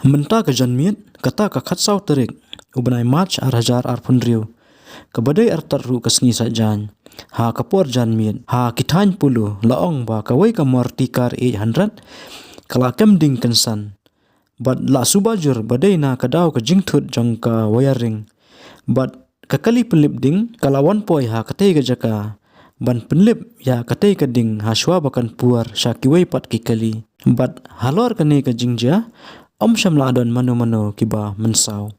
Menta ke janmiet kata ka khatsau terik ubnai match arhajar arpunriu kabadai artarru kasngi sajan ha kapor janmiet ha kithan pulu laong ba kawai ka martikar 800 kala kemding kensan but la subajur badai na kadau ka jingthut jong ka wiring but kakali penlip ding kalawan poi ha katai ka jaka ban penlip ya katai ka ding ha shwa bakan puar syakiwai pat kikali but halor kane ka jingja om shamla adon mano kiba mensau.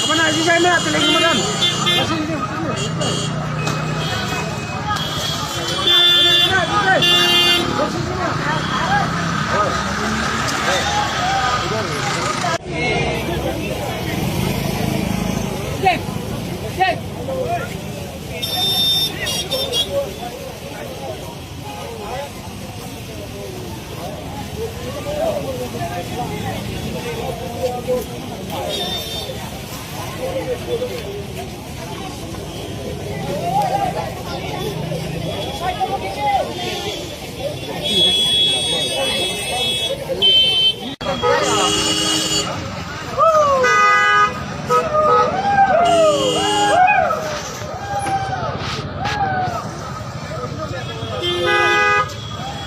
Apa nak sih saya teling kemudian?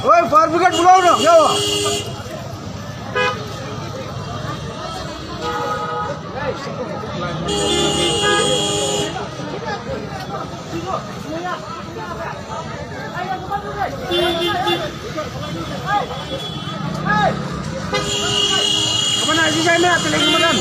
Oi, fire brigade बुलाओ ना, क्या हुआ? Kapan nak sih saya teling kemudian?